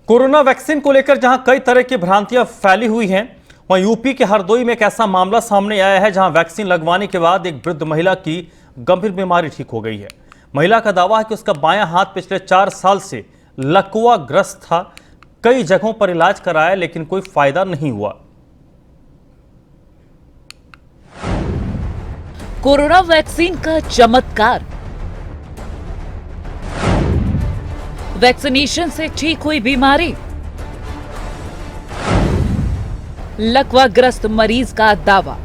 Corona vaccine को लेकर जहां कई तरह की भ्रांतियां फैली हुई हैं, वहीं यूपी के हरदोई में एक ऐसा मामला सामने आया है जहां वैक्सीन लगवाने के बाद एक वृद्ध महिला की गंभीर बीमारी ठीक हो गई है। महिला का दावा है कि उसका बायां हाथ पिछले 4 साल से लकवा ग्रस्त था। कई जगहों पर इलाज कराया लेकिन कोई फायदा नहीं हुआ। कोरोना वैक्सीन का चमत्कार। वैक्सीनेशन से ठीक हुई बीमारी। लकवाग्रस्त मरीज का दावा।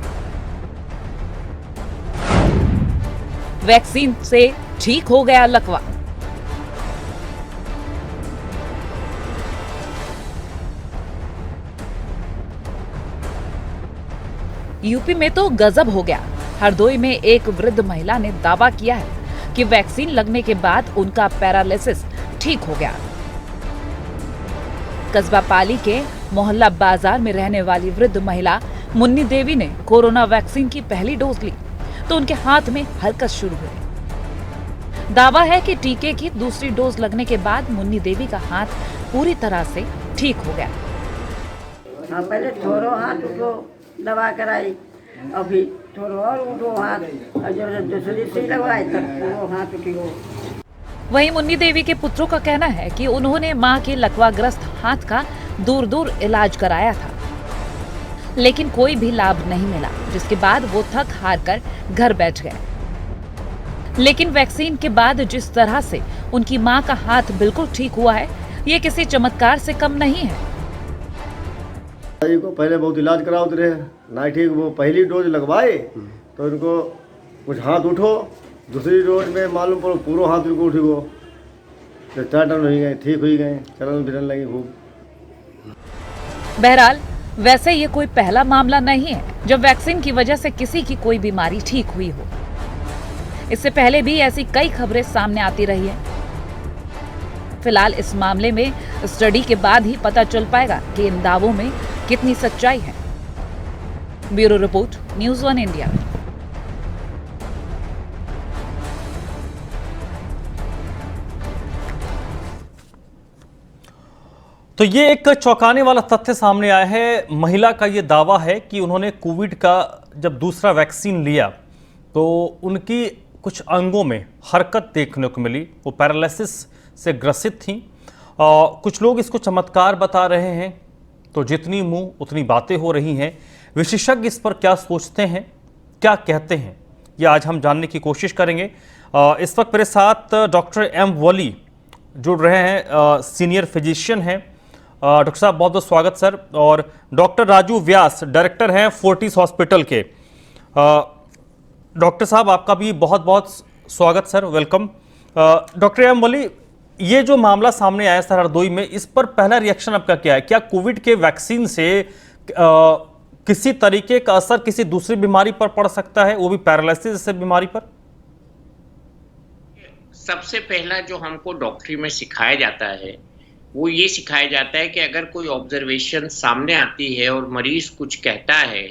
वैक्सीन से ठीक हो गया लकवा। यूपी में तो गजब हो गया। हरदोई में एक वृद्ध महिला ने दावा किया है कि वैक्सीन लगने के बाद उनका पैरालिसिस ठीक हो गया। कस्बा पाली के मोहल्ला बाजार में रहने वाली वृद्ध महिला मुन्नी देवी ने कोरोना वैक्सीन की पहली डोज ली तो उनके हाथ में हरकत शुरू हुई। दावा है कि टीके की दूसरी डोज लगने के बाद मुन्नी देवी का हाथ पूरी तरह से ठीक हो गया। हाँ, पहले थोड़ो हाथ उठो दवा कराई, अभी थोड़ा और उठो हाथ, और जब दूसरी से लगवाई तब पूरा हाथ उठो। वहीं मुन्नी देवी के पुत्रों का कहना है कि उन्होंने मां के लकवाग्रस्त हाथ का दूर दूर इलाज कराया था, लेकिन कोई भी लाभ नहीं मिला, जिसके बाद वो थक हार कर घर बैठ गए। लेकिन वैक्सीन के बाद जिस तरह से उनकी मां का हाथ बिल्कुल ठीक हुआ है, ये किसी चमत्कार से कम नहीं है। को पहले बहुत इलाज कराते रहे, ना ठीक, वो पहली डोज लगवाए तो इनको कुछ हाथ उठो, दूसरी डोज में मालूम पड़ो पूरा हाथ उनको उठ गो, तो 4 टन हो गए, ठीक हो गए, चलन फिरन लगी खूब। बहरहाल वैसे ये कोई पहला मामला नहीं है जब वैक्सीन की वजह से किसी की कोई बीमारी ठीक हुई हो। इससे पहले भी ऐसी कई खबरें सामने आती रही है। फिलहाल इस मामले में स्टडी के बाद ही पता चल पाएगा कि इन दावों में कितनी सच्चाई है। Bureau report, news 1 India. तो ये एक चौंकाने वाला तथ्य सामने आया है। महिला का ये दावा है कि उन्होंने कोविड का जब दूसरा वैक्सीन लिया तो उनकी कुछ अंगों में हरकत देखने को मिली, वो पैरालिसिस से ग्रसित थी। कुछ लोग इसको चमत्कार बता रहे हैं, तो जितनी मुंह उतनी बातें हो रही हैं। विशेषज्ञ इस पर क्या सोचते हैं, क्या कहते हैं, ये आज हम जानने की कोशिश करेंगे। इस वक्त मेरे साथ डॉक्टर एम वली जुड़ रहे हैं, सीनियर फिजिशियन हैं। डॉक्टर साहब बहुत बहुत स्वागत सर। और डॉक्टर राजू व्यास डायरेक्टर हैं फोर्टिस हॉस्पिटल के। डॉक्टर साहब आपका भी बहुत बहुत स्वागत सर, वेलकम। डॉक्टर एम वली, ये जो मामला सामने आया सर हरदोई में, इस पर पहला रिएक्शन आपका क्या है? क्या कोविड के वैक्सीन से किसी तरीके का असर किसी दूसरी बीमारी पर पड़ सकता है, वो भी पैरालिसिस जैसे बीमारी पर? सबसे पहला जो हमको डॉक्टरी में सिखाया जाता है वो ये सिखाया जाता है कि अगर कोई ऑब्जर्वेशन सामने आती है और मरीज कुछ कहता है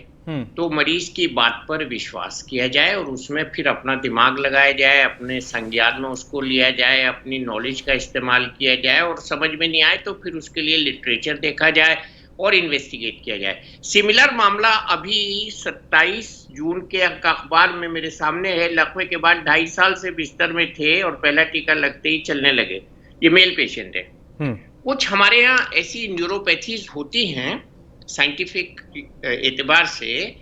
तो मरीज की बात पर विश्वास किया जाए और उसमें फिर अपना दिमाग लगाया जाए, अपने संज्ञान में उसको लिया जाए, अपनी नॉलेज का इस्तेमाल किया जाए, और समझ में नहीं आए तो फिर उसके लिए लिटरेचर देखा जाए और इन्वेस्टिगेट किया जाए। सिमिलर मामला अभी 27 जून के अखबार में मेरे सामने है। लकवे के बाद 2.5 साल से बिस्तर में थे और पहला टीका लगते ही चलने लगे। ये मेल पेशेंट है। कुछ हमारे यहाँ ऐसी न्यूरोपैथीज होती हैं साइंटिफिक एतबार से,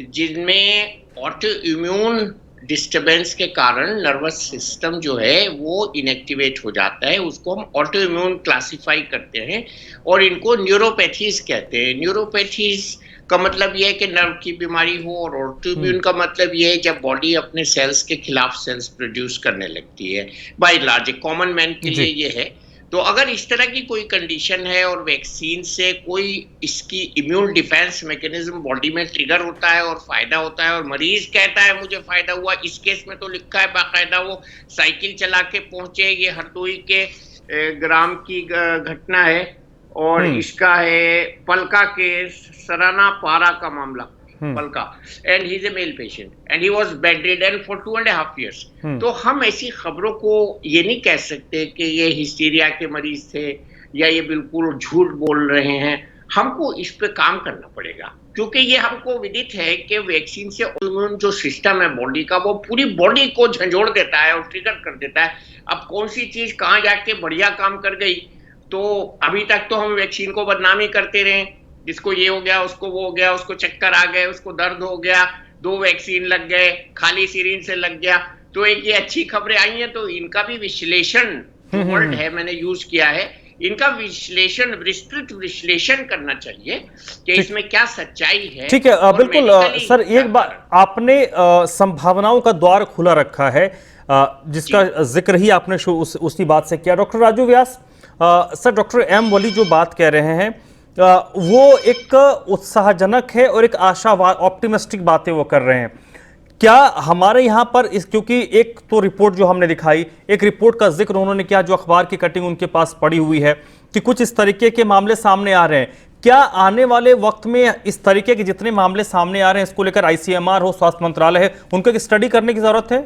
जिनमें ऑटो इम्यून डिस्टर्बेंस के कारण नर्वस सिस्टम जो है वो इनएक्टिवेट हो जाता है। उसको हम ऑटो इम्यून क्लासिफाई करते हैं और इनको न्यूरोपैथीज कहते हैं। न्यूरोपैथीज का मतलब यह है कि नर्व की बीमारी हो, और ऑटो इम्यून का मतलब यह है जब बॉडी अपने सेल्स के खिलाफ सेल्स प्रोड्यूस करने लगती है। बाय लार्ज कॉमन मैन के लिए ये है। तो अगर इस तरह की कोई कंडीशन है और वैक्सीन से कोई इसकी इम्यून डिफेंस मैकेनिज्म बॉडी में ट्रिगर होता है और फायदा होता है और मरीज कहता है मुझे फायदा हुआ, इस केस में तो लिखा है बाकायदा वो साइकिल चला के पहुंचे। ये हरदोई के ग्राम की घटना है और इसका है पलका के सराना पारा का मामला। पलका, and he is a male patient and he was bedridden for 2.5 years। तो हम ऐसी खबरों को ये नहीं कह सकते कि ये हिस्टीरिया के मरीज थे या ये बिल्कुल झूठ बोल रहे हैं। हमको इस पे काम करना पड़ेगा, क्योंकि ये हमको विदित है कि वैक्सीन से इम्यून जो सिस्टम है बॉडी का, वो पूरी बॉडी को झंझोड़ देता है और ट्रिगर कर देता है। अब कौन सी चीज कहाँ जाके बढ़िया काम कर गई, तो अभी तक तो हम वैक्सीन को बदनामी करते रहे, जिसको ये हो गया, उसको वो हो गया, उसको चक्कर आ गए, उसको दर्द हो गया, 2 वैक्सीन लग गए, खाली सिरिंज से लग गया। तो एक ये अच्छी खबरें आई हैं, तो इनका भी विश्लेषण वर्ड है मैंने यूज किया है, इनका विश्लेषण, विस्तृत विश्लेषण करना चाहिए कि इसमें क्या सच्चाई है। ठीक है, बिल्कुल सर, एक बार आपने संभावनाओं का द्वार खुला रखा है, जिसका जिक्र ही आपने उसी बात से किया। डॉक्टर राजू व्यास सर, डॉक्टर एम वली जो बात कह रहे हैं वो एक उत्साहजनक है और एक आशावाद, ऑप्टिमिस्टिक बातें वो कर रहे हैं। क्या हमारे यहाँ पर क्योंकि एक तो रिपोर्ट जो हमने दिखाई, एक रिपोर्ट का जिक्र उन्होंने किया जो अखबार की कटिंग उनके पास पड़ी हुई है कि कुछ इस तरीके के मामले सामने आ रहे हैं। क्या आने वाले वक्त में इस तरीके के जितने मामले सामने आ रहे हैं, इसको लेकर ICMR हो, स्वास्थ्य मंत्रालय है, उनको एक स्टडी करने की जरूरत है?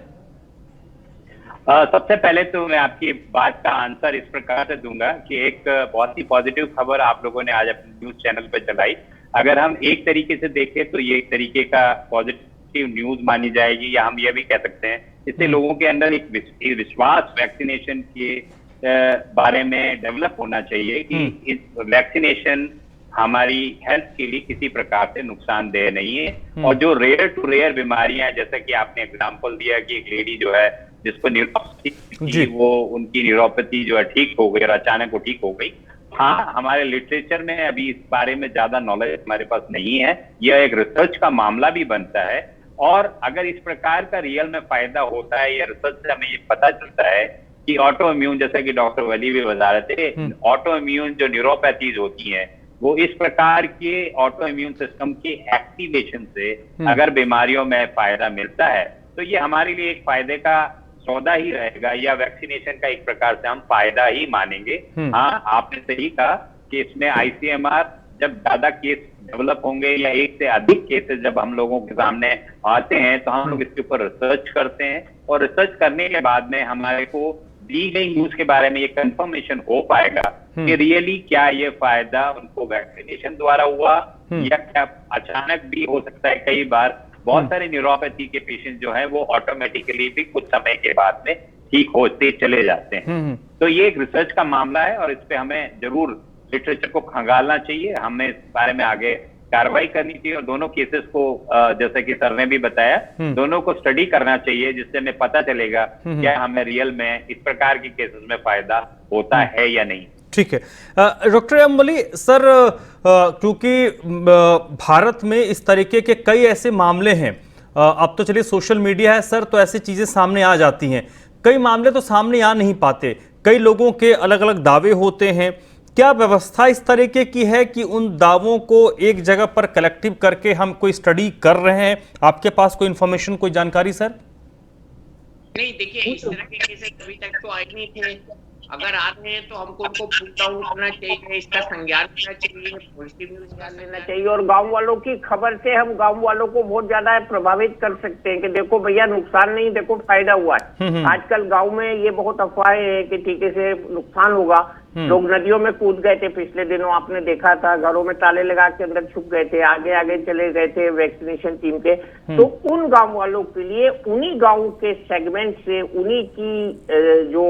सबसे पहले तो मैं आपकी बात का आंसर इस प्रकार से दूंगा कि एक बहुत ही पॉजिटिव खबर आप लोगों ने आज अपने न्यूज चैनल पर चलाई। अगर हम एक तरीके से देखें तो ये एक तरीके का पॉजिटिव न्यूज मानी जाएगी, या हम ये भी कह सकते हैं इससे लोगों के अंदर एक विश्वास वैक्सीनेशन के बारे में डेवलप होना चाहिए कि इस वैक्सीनेशन हमारी हेल्थ के लिए किसी प्रकार से नुकसानदेह नहीं है। और जो रेयर टू रेयर बीमारियां, जैसा कि आपने एग्जांपल दिया कि एक लेडी जो है जिसको न्यूरोपैथी थी, वो उनकी न्यूरोपैथी जो है ठीक हो गई और अचानक वो ठीक हो गई। हाँ, हमारे लिटरेचर में अभी इस बारे में ज्यादा नॉलेज हमारे पास नहीं है, यह एक रिसर्च का मामला भी बनता है। और अगर इस प्रकार का रियल में फायदा होता है या रिसर्च से हमें ये पता चलता है कि ऑटो इम्यून, जैसा कि डॉक्टर वली भी बता रहे थे, ऑटो इम्यून जो न्यूरोपैथीज होती हैं वो इस प्रकार के ऑटो इम्यून सिस्टम के एक्टिवेशन से अगर बीमारियों में फायदा मिलता है तो ये हमारे लिए एक फायदे का सौदा ही रहेगा, या वैक्सीनेशन का एक प्रकार से हम फायदा ही मानेंगे। हाँ, आपने सही कहा कि इसमें ICMR जब ज्यादा केस डेवलप होंगे या एक से अधिक केसेस जब हम लोगों के सामने आते हैं तो हम लोग इसके ऊपर रिसर्च करते हैं, और रिसर्च करने के बाद में हमारे को दी गई न्यूज के बारे में ये कंफर्मेशन हो पाएगा कि रियली क्या ये फायदा उनको वैक्सीनेशन द्वारा हुआ, या क्या अचानक भी हो सकता है। कई बार बहुत सारे न्यूरोपैथी के पेशेंट जो है वो ऑटोमेटिकली भी कुछ समय के बाद में ठीक होते चले जाते हैं। तो ये एक रिसर्च का मामला है और इस पे हमें जरूर लिटरेचर को खंगालना चाहिए, हमें इस बारे में आगे कार्रवाई करनी चाहिए, और दोनों केसेस को जैसे कि सर ने भी बताया, दोनों को स्टडी करना चाहिए, जिससे हमें पता चलेगा क्या हमें रियल में इस प्रकार के केसेस में फायदा होता है या नहीं। ठीक है, डॉक्टर एम वली सर, क्योंकि भारत में इस तरीके के कई ऐसे मामले हैं, अब तो चलिए सोशल मीडिया है सर, तो ऐसी चीजें सामने आ जाती हैं, कई मामले तो सामने आ नहीं पाते, कई लोगों के अलग अलग दावे होते हैं। क्या व्यवस्था इस तरीके की है कि उन दावों को एक जगह पर कलेक्टिव करके हम कोई स्टडी कर रहे हैं? आपके पास कोई इंफॉर्मेशन, कोई जानकारी सर? नहीं, देखिए इस तरह के केस अभी तक तो आए नहीं थे। अगर आ रहे हैं तो हमको उनको पुट डाउन करना चाहिए, इसका संज्ञान लेना चाहिए, पॉजिटिव न्यूज लेना चाहिए, और गांव वालों की खबर से हम गांव वालों को बहुत ज्यादा प्रभावित कर सकते हैं कि देखो भैया नुकसान नहीं, देखो फायदा हुआ है। आजकल गांव में ये बहुत अफवाहें हैं कि टीके से नुकसान होगा। लोग नदियों में कूद गए थे पिछले दिनों, आपने देखा था, घरों में ताले लगा के अंदर छुप गए थे, आगे आगे चले गए थे वैक्सीनेशन टीम के। तो उन गांव वालों के लिए, उन्हीं गांव के सेगमेंट से, उन्हीं की जो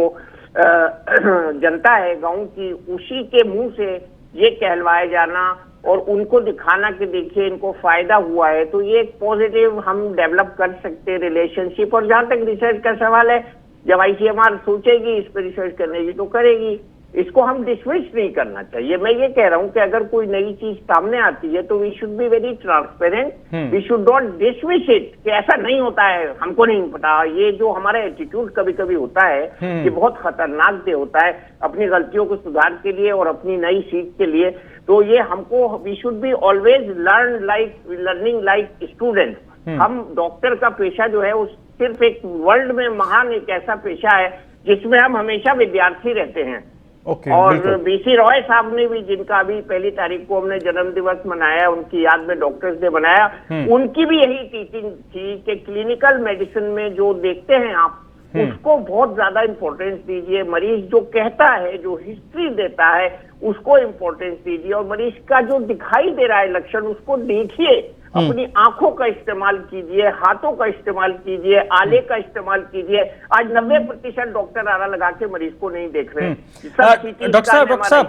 जनता है गांव की, उसी के मुंह से ये कहलवाया जाना और उनको दिखाना कि देखिए इनको फायदा हुआ है, तो ये एक पॉजिटिव हम डेवलप कर सकते हैं रिलेशनशिप। और जहां तक रिसर्च का सवाल है, जब ICMR सोचेगी इस पर रिसर्च करने की तो करेगी, इसको हम डिसमिस नहीं करना चाहिए। मैं ये कह रहा हूं कि अगर कोई नई चीज सामने आती है तो we should be very transparent, we should not dismiss it कि ऐसा नहीं होता है, हमको नहीं पता। ये जो हमारा एटीट्यूड कभी कभी होता है ये बहुत खतरनाक दे होता है अपनी गलतियों को सुधार के लिए और अपनी नई सीख के लिए। तो ये हमको, we should be always learning like student. हम डॉक्टर का पेशा जो है वो सिर्फ एक वर्ल्ड में महान एक ऐसा पेशा है जिसमें हम हमेशा विद्यार्थी रहते हैं। और BC रॉय साहब ने भी, जिनका अभी 1 तारीख को हमने जन्म दिवस मनाया, उनकी याद में डॉक्टर्स डे बनाया, उनकी भी यही टीचिंग थी कि क्लिनिकल मेडिसिन में जो देखते हैं आप उसको बहुत ज्यादा इम्पोर्टेंस दीजिए। मरीज जो कहता है, जो हिस्ट्री देता है, उसको इम्पोर्टेंस दीजिए। और मरीज का जो दिखाई दे रहा है लक्षण, उसको देखिए। अपनी आंखों का इस्तेमाल कीजिए, हाथों का इस्तेमाल कीजिए, आले का इस्तेमाल कीजिए। आज 90% डॉक्टर आला लगा के मरीज को नहीं देख रहे हैं। डॉक्टर साहब,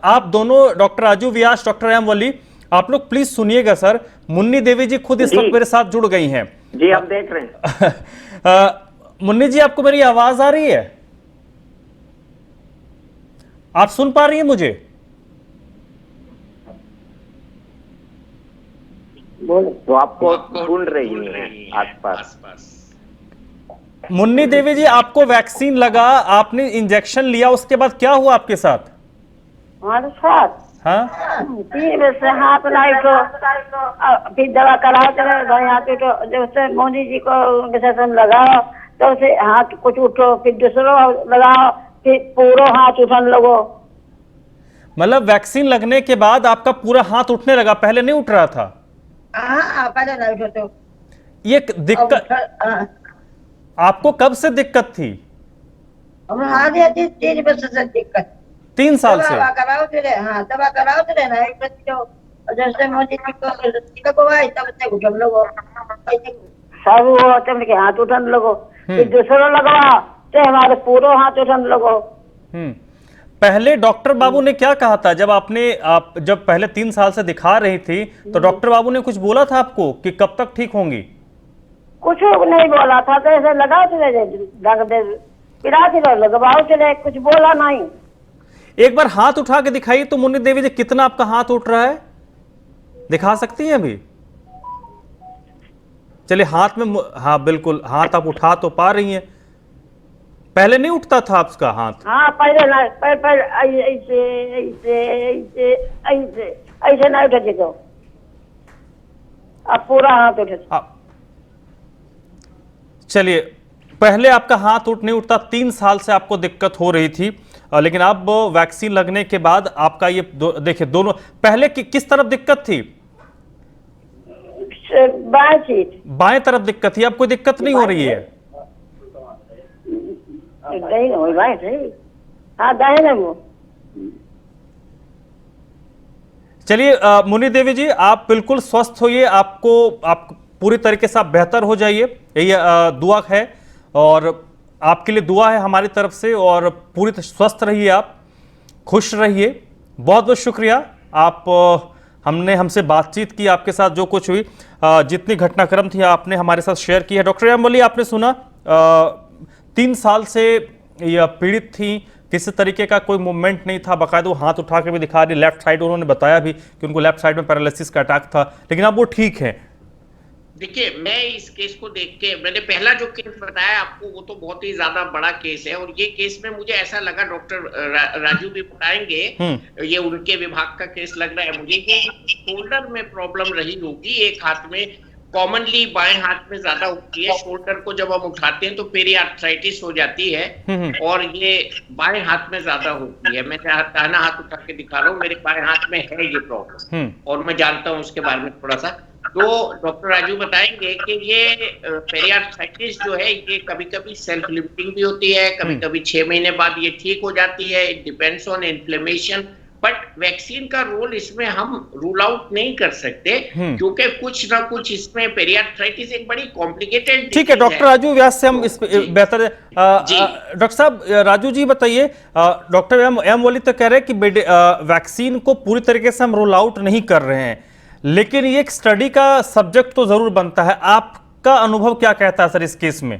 आप दोनों, डॉक्टर राजू व्यास, डॉक्टर एम वली, आप लोग प्लीज सुनिएगा सर। मुन्नी देवी जी खुद इस वक्त मेरे साथ जुड़ गई हैं। जी, हम देख रहे हैं। मुन्नी जी, आपको मेरी आवाज आ रही है? आप सुन पा रही हैं मुझे? तो आपको सुन रही है आसपास। मुन्नी देवी जी, आपको वैक्सीन लगा, आपने इंजेक्शन लिया, उसके बाद क्या हुआ आपके साथ? हमारे साथ हाँ, फिर से हाथ लाई तो फिर दवा कराओ, चले यहाँ पे तो जैसे मोदी जी को उनके साथ हम लगाओ तो उसे हाथ कुछ उठो, फिर दूसरों लगाओ, फिर पूरा हाथ उठन लगो। मतलब वैक्सीन लगने के बाद आपका पूरा हाथ उठने लगा, पहले नहीं उठ रहा था? हाँ, पहले नहीं उठो तो ये दिक्कत आपको कब से दिक्कत थी? हमारे 3 वर्ष से दिक्कत, 3 साल से? दवा कराओ तेरे, हाँ दवा कराओ तेरे ना, एक बच्चों जैसे मोदी जी को लगवाई तब से उठन लगो, सब वो चमड़ के हाथ उठन लगो, फिर दूसरों लगवा तो हमारे पूरा हाथ उठन लगो। पहले डॉक्टर बाबू ने क्या कहा था जब आप जब पहले 3 साल से दिखा रही थी, तो डॉक्टर बाबू ने कुछ बोला था आपको कि कब तक ठीक होंगी? कुछ नहीं बोला था, तो ऐसे लगाओ चले, ढंग दे पिला चले, लगवाओ चले, कुछ बोला नहीं। एक बार हाथ उठा के दिखाइए तो मुन्नी देवी जी, कितना आपका हाथ उठ रहा है, दिखा सकती हैं अभी? चलिए हाथ में, हाँ बिल्कुल, हाथ आप उठा तो पा रही हैं, पहले नहीं उठता था आपका हाथ? हाँ, पहले ना, पहले ऐसे ऐसे ऐसे ऐसे ऐसे नहीं उठे तो अब पूरा हाथ उठे। चलिए, पहले आपका हाथ नहीं उठता, 3 साल से आपको दिक्कत हो रही थी, लेकिन अब वैक्सीन लगने के बाद आपका ये देखिए दोनों, पहले किस तरफ दिक्कत थी? बाएं तरफ दिक्कत थी, अब कोई दिक्कत नहीं हो रही है? चलिए मुन्नी देवी जी, आप बिल्कुल स्वस्थ होइए, आप पूरी तरीके से आप बेहतर हो जाइए, यही दुआ है, और आपके लिए दुआ है हमारी तरफ से, और पूरी स्वस्थ रहिए, आप खुश रहिए। बहुत बहुत शुक्रिया, आप हमसे बातचीत की, आपके साथ जो कुछ हुई, जितनी घटनाक्रम थी आपने हमारे साथ शेयर की है। डॉक्टर एम वली, आपने सुना 3 साल से यह पीड़ित थी, किसी तरीके का कोई मूवमेंट नहीं था, बाकायदा वो हाथ उठा के भी दिखा रही, लेफ्ट साइड उन्होंने बताया भी कि उनको लेफ्ट साइड में पैरालिसिस का अटैक था, लेकिन अब वो ठीक है। देखिए, मैं इस केस को देख के, मैंने पहला जो केस बताया आपको, वो तो बहुत ही ज्यादा बड़ा केस है, और ये केस में मुझे ऐसा लगा, डॉक्टर राजू भी बताएंगे, ये उनके विभाग का केस लग रहा है मुझे, ये शोल्डर में प्रॉब्लम रही होगी। एक हाथ में, कॉमनली बाएं हाथ में ज्यादा होती है, शोल्डर को जब हम उठाते हैं तो पेरियार्थराइटिस हो जाती है, और ये बाएं हाथ में ज्यादा होती है। मैं दाहिना हाथ उठा के दिखा रहा हूँ, मेरे बाएं हाथ में है ये प्रॉब्लम, और मैं जानता हूँ उसके बारे में थोड़ा सा। तो डॉक्टर राजू बताएंगे कि ये पेरियार्थराइटिस जो है, ये कभी कभी सेल्फ लिमिटिंग भी होती है, कभी कभी 6 महीने बाद ये ठीक हो जाती है, it depends on inflammation, but vaccine का रोल इसमें हम रूल आउट नहीं कर सकते, क्योंकि कुछ ना कुछ इसमें पेरियार्थराइटिस एक बड़ी कॉम्प्लिकेटेड। ठीक है, डॉक्टर राजू व्यास से हम इस बेहतर डॉक्टर साहब राजू जी बताइए, डॉक्टर एम वली तो कह रहे हैं कि वैक्सीन को पूरी तरीके से हम रोल आउट नहीं कर रहे हैं, लेकिन ये एक स्टडी का सब्जेक्ट तो जरूर बनता है। आपका अनुभव क्या कहता है सर इस केस में?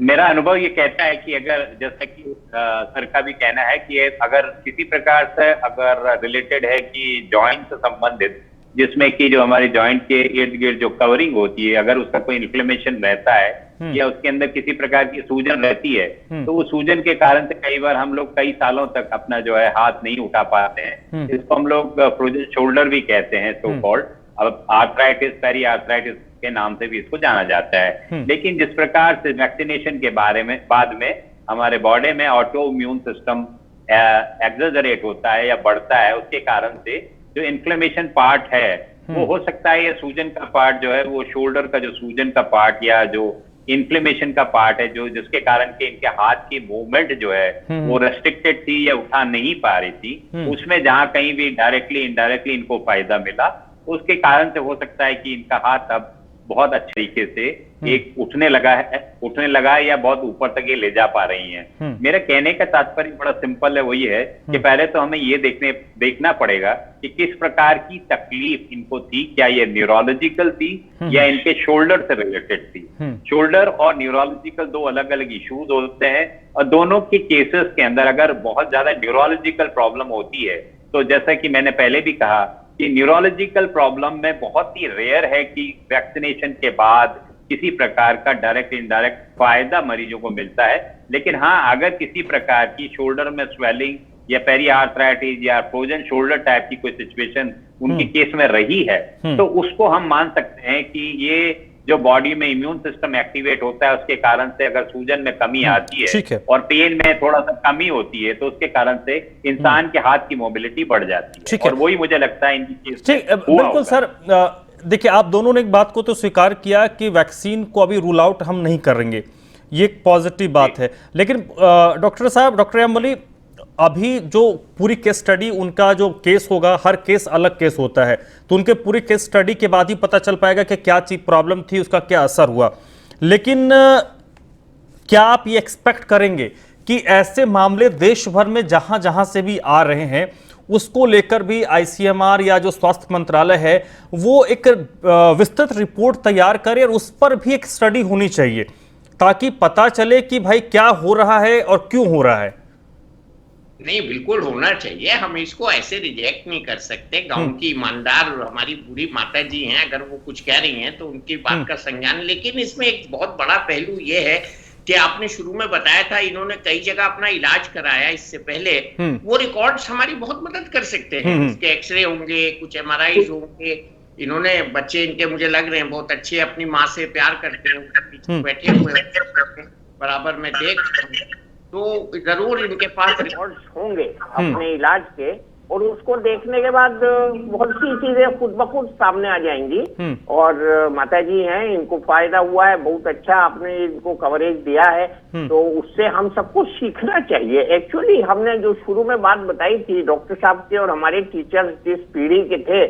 मेरा अनुभव ये कहता है कि अगर, जैसा कि सर का भी कहना है कि अगर किसी प्रकार से अगर रिलेटेड है कि जॉइंट से संबंधित, जिसमें कि जो हमारी जॉइंट के इर्द गिर्द जो कवरिंग होती है, अगर उसका कोई इन्फ्लेमेशन रहता है या उसके अंदर किसी प्रकार की सूजन रहती है, तो उस सूजन के कारण से कई बार हम लोग कई सालों तक अपना जो है हाथ नहीं उठा पाते हैं। इसको हम लोग फ्रोजन शोल्डर भी कहते हैं, सो कॉल्ड। अब आर्थराइटिस, पेरी आर्थराइटिस के नाम से भी इसको जाना जाता है। लेकिन जिस प्रकार से वैक्सीनेशन के बारे में बाद में हमारे बॉडी में ऑटो इम्यून सिस्टम एक्सजरेट होता है या बढ़ता है, उसके कारण से जो इन्फ्लेमेशन पार्ट है वो हो सकता है, ये सूजन का पार्ट जो है, वो शोल्डर का जो सूजन का पार्ट या जो इन्फ्लेमेशन का पार्ट है, जो जिसके कारण के इनके हाथ की मूवमेंट जो है वो रेस्ट्रिक्टेड थी या उठा नहीं पा रही थी, उसमें जहां कहीं भी डायरेक्टली इनडायरेक्टली इनको फायदा मिला, उसके कारण से हो सकता है कि इनका हाथ अब बहुत अच्छे तरीके से एक उठने लगा है या बहुत ऊपर तक ये ले जा पा रही हैं। मेरा कहने का तात्पर्य बड़ा सिंपल है, वही है कि पहले तो हमें ये देखना पड़ेगा कि किस प्रकार की तकलीफ इनको थी, क्या ये न्यूरोलॉजिकल थी या इनके शोल्डर से रिलेटेड थी। शोल्डर और न्यूरोलॉजिकल दो अलग अलग इश्यूज होते हैं, और दोनों के केसेस के अंदर अगर बहुत ज्यादा न्यूरोलॉजिकल प्रॉब्लम होती है, तो जैसा कि मैंने पहले भी कहा कि न्यूरोलॉजिकल प्रॉब्लम में बहुत ही रेयर है कि वैक्सीनेशन के बाद किसी प्रकार का डायरेक्ट इनडायरेक्ट फायदा मरीजों को मिलता है। लेकिन हाँ, अगर किसी प्रकार की शोल्डर में स्वेलिंग या पेरिआर्थराइटिस या फ्रोजन शोल्डर टाइप की कोई सिचुएशन उनके केस में रही है, तो उसको हम मान सकते हैं कि ये जो बॉडी में इम्यून सिस्टम एक्टिवेट होता है उसके कारण से अगर सूजन में कमी आती है और पेन में थोड़ा सा कमी होती है, तो उसके कारण से इंसान के हाथ की मोबिलिटी बढ़ जाती है। और वही मुझे लगता है इनकी केस बिल्कुल सर। देखिए, आप दोनों ने एक बात को तो स्वीकार किया कि वैक्सीन को अभी रूल आउट हम नहीं करेंगे, ये एक पॉजिटिव बात है। लेकिन डॉक्टर साहब, डॉक्टर अम्बली, अभी जो पूरी केस स्टडी, उनका जो केस होगा, हर केस अलग केस होता है, तो उनके पूरी केस स्टडी के बाद ही पता चल पाएगा कि क्या चीज प्रॉब्लम थी, उसका क्या असर हुआ। लेकिन क्या आप ये एक्सपेक्ट करेंगे कि ऐसे मामले देश भर में जहां जहां से भी आ रहे हैं, उसको लेकर भी आईसीएमआर या जो स्वास्थ्य मंत्रालय है वो एक विस्तृत रिपोर्ट तैयार करे और उस पर भी एक स्टडी होनी चाहिए, ताकि पता चले कि भाई क्या हो रहा है और क्यों हो रहा है? नहीं, बिल्कुल होना चाहिए। हम इसको ऐसे रिजेक्ट नहीं कर सकते। गांव की ईमानदार हमारी बूढ़ी माता जी हैं, अगर वो कुछ कह रही हैं तो उनकी बात का संज्ञान। लेकिन इसमें एक बहुत बड़ा पहलू ये है कि आपने शुरू में बताया था इन्होंने कई जगह अपना इलाज कराया इससे पहले, वो रिकॉर्ड्स हमारी बहुत मदद कर सकते हैं। इसके एक्सरे होंगे, कुछ एमआरआई होंगे। इन्होंने बच्चे इनके मुझे लग रहे हैं बहुत अच्छे, अपनी माँ से प्यार करते हैं, पीछे बैठे हुए बराबर में देख, तो जरूर इनके पास रिकॉर्ड्स होंगे अपने इलाज के, और उसको देखने के बाद बहुत सी चीजें खुद ब खुद सामने आ जाएंगी। और माताजी हैं, इनको फायदा हुआ है, बहुत अच्छा आपने इनको कवरेज दिया है, तो उससे हम सबको सीखना चाहिए। एक्चुअली हमने जो शुरू में बात बताई थी डॉक्टर साहब के और हमारे टीचर्स जिस पीढ़ी के थे,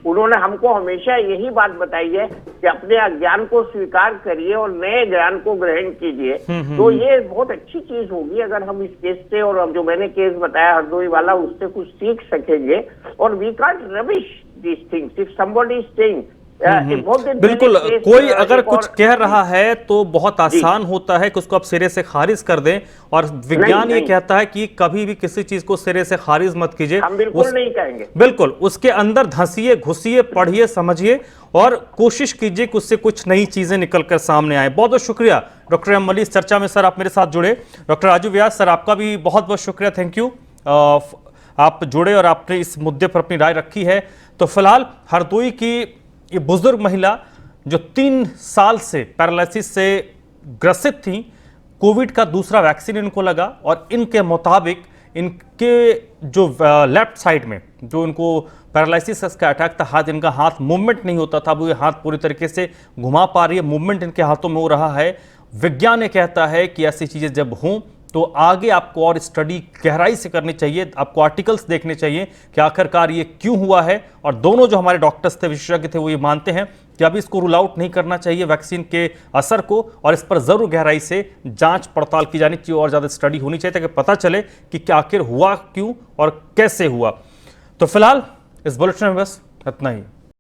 उन्होंने हमको हमेशा यही बात बताई है कि अपने अज्ञान को स्वीकार करिए और नए ज्ञान को ग्रहण कीजिए। तो ये बहुत अच्छी चीज होगी अगर हम इस केस से, और जो मैंने केस बताया हरदोई वाला, उससे कुछ सीख सकेंगे। और we can't rubbish this things if somebody is saying. बिल्कुल, कोई अगर कुछ कह रहा है तो बहुत आसान होता है कि उसको आप सिरे से खारिज कर दें, और विज्ञान ये कहता है कि कभी भी किसी चीज को सिरे से खारिज मत कीजिए। हम बिल्कुल नहीं कहेंगे। बिल्कुल, उसके अंदर धंसिए, घुसिए, पढ़िए, समझिए और कोशिश कीजिए कि उससे कुछ नई चीजें निकलकर सामने आए। बहुत बहुत शुक्रिया डॉक्टर अम्बली, इस चर्चा में सर आप मेरे साथ जुड़े। डॉक्टर राजू व्यास सर, आपका भी बहुत बहुत शुक्रिया, थैंक यू, आप जुड़े और आपने इस मुद्दे पर अपनी राय रखी है। तो फिलहाल हरदोई की ये बुजुर्ग महिला जो 3 साल से पैरालिसिस से ग्रसित थी, कोविड का दूसरा वैक्सीन इनको लगा और इनके मुताबिक इनके जो लेफ्ट साइड में जो इनको पैरालिसिस का अटैक था, इनका हाथ मूवमेंट नहीं होता था, वो ये हाथ पूरी तरीके से घुमा पा रही है, मूवमेंट इनके हाथों में हो रहा है। विज्ञान ये कहता है कि ऐसी चीज़ें जब हों तो आगे आपको और स्टडी गहराई से करनी चाहिए, आपको आर्टिकल्स देखने चाहिए कि आखिरकार ये क्यों हुआ है। और दोनों जो हमारे डॉक्टर्स थे, विशेषज्ञ थे, वो ये मानते हैं कि अभी इसको रूल आउट नहीं करना चाहिए वैक्सीन के असर को, और इस पर जरूर गहराई से जांच पड़ताल की जानी चाहिए और ज़्यादा स्टडी होनी चाहिए ताकि पता चले कि क्या आखिर हुआ क्यों और कैसे हुआ। तो फिलहाल इस बुलेटिन में बस इतना ही।